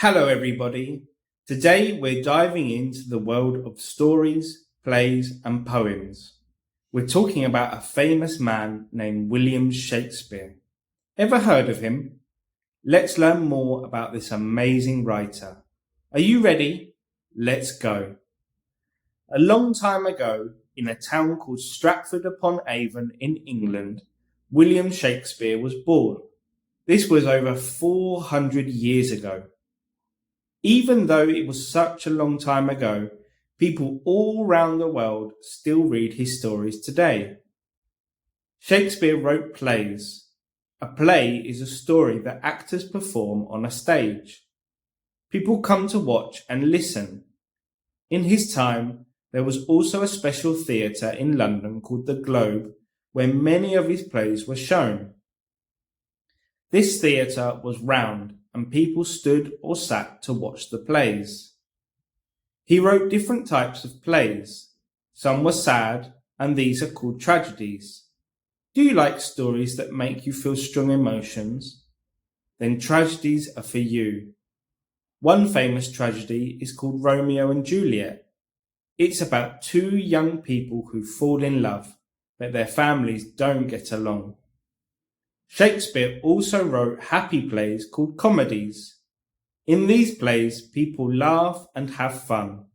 Hello, everybody. Today we're diving into the world of stories, plays, and poems. We're talking about a famous man named William Shakespeare. Ever heard of him? Let's learn more about this amazing writer. Are you ready? Let's go. A long time ago, in a town called Stratford-upon-Avon in England, William Shakespeare was born. This was over 400 years ago. Even though it was such a long time ago, people all around the world still read his stories today. Shakespeare wrote plays. A play is a story that actors perform on a stage. People come to watch and listen. In his time, there was also a special theatre in London called the Globe, where many of his plays were shown. This theatre was round, and people stood or sat to watch the plays. He wrote different types of plays. Some were sad, and these are called tragedies. Do you like stories that make you feel strong emotions? Then tragedies are for you. One famous tragedy is called Romeo and Juliet. It's about two young people who fall in love, but their families don't get along. Shakespeare also wrote happy plays called comedies. In these plays, people laugh and have fun.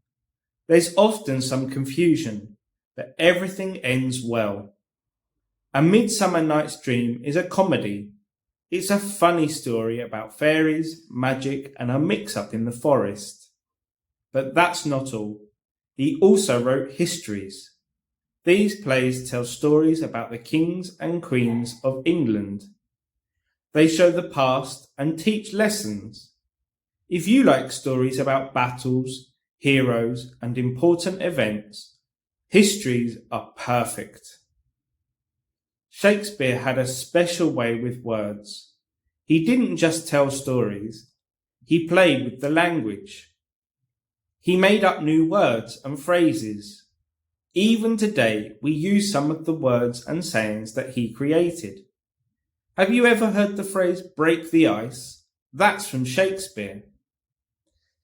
There's often some confusion, but everything ends well. A Midsummer Night's Dream is a comedy. It's a funny story about fairies, magic, and a mix-up in the forest. But that's not all. He also wrote histories. These plays tell stories about the kings and queens of England. They show the past and teach lessons. If you like stories about battles, heroes, and important events, histories are perfect. Shakespeare had a special way with words. He didn't just tell stories, he played with the language. He made up new words and phrases. Even today, we use some of the words and sayings that he created. Have you ever heard the phrase break the ice? That's from Shakespeare.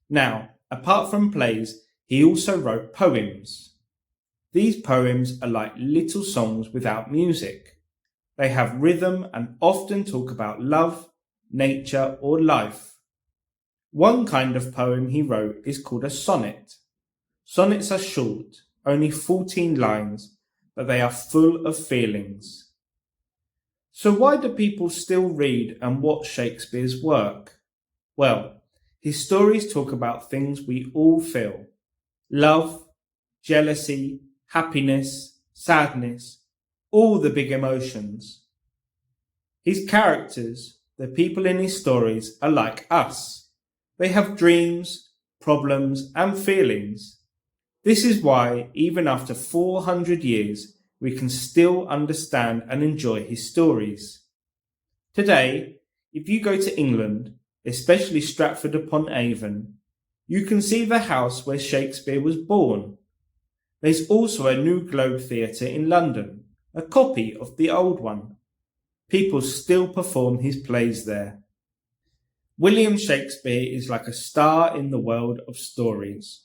Now, apart from plays, he also wrote poems. These poems are like little songs without music. They have rhythm and often talk about love, nature, or life. One kind of poem he wrote is called a sonnet. Sonnets are short, only 14 lines, but they are full of feelings. So why do people still read and watch Shakespeare's work? Well, his stories talk about things we all feel. Love, jealousy, happiness, sadness, all the big emotions. His characters, the people in his stories, are like us. They have dreams, problems, and feelings. This is why, even after 400 years, we can still understand and enjoy his stories. Today, if you go to England, especially Stratford-upon-Avon, you can see the house where Shakespeare was born. There's also a new Globe Theatre in London, a copy of the old one. People still perform his plays there. William Shakespeare is like a star in the world of stories.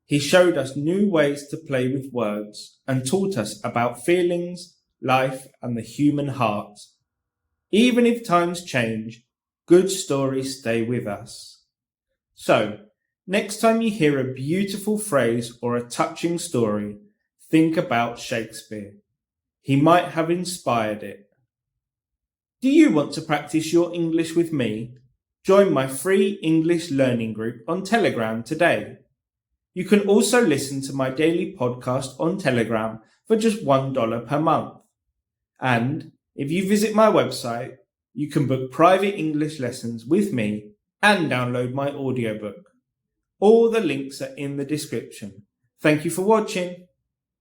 He showed us new ways to play with words and taught us about feelings, life, and the human heart. Even if times change, good stories stay with us. So, next time you hear a beautiful phrase or a touching story, think about Shakespeare. He might have inspired it. Do you want to practice your English with me? Join my free English learning group on Telegram today. You can also listen to my daily podcast on Telegram for just $1 per month. And if you visit my website, you can book private English lessons with me and download my audiobook. All the links are in the description. Thank you for watching.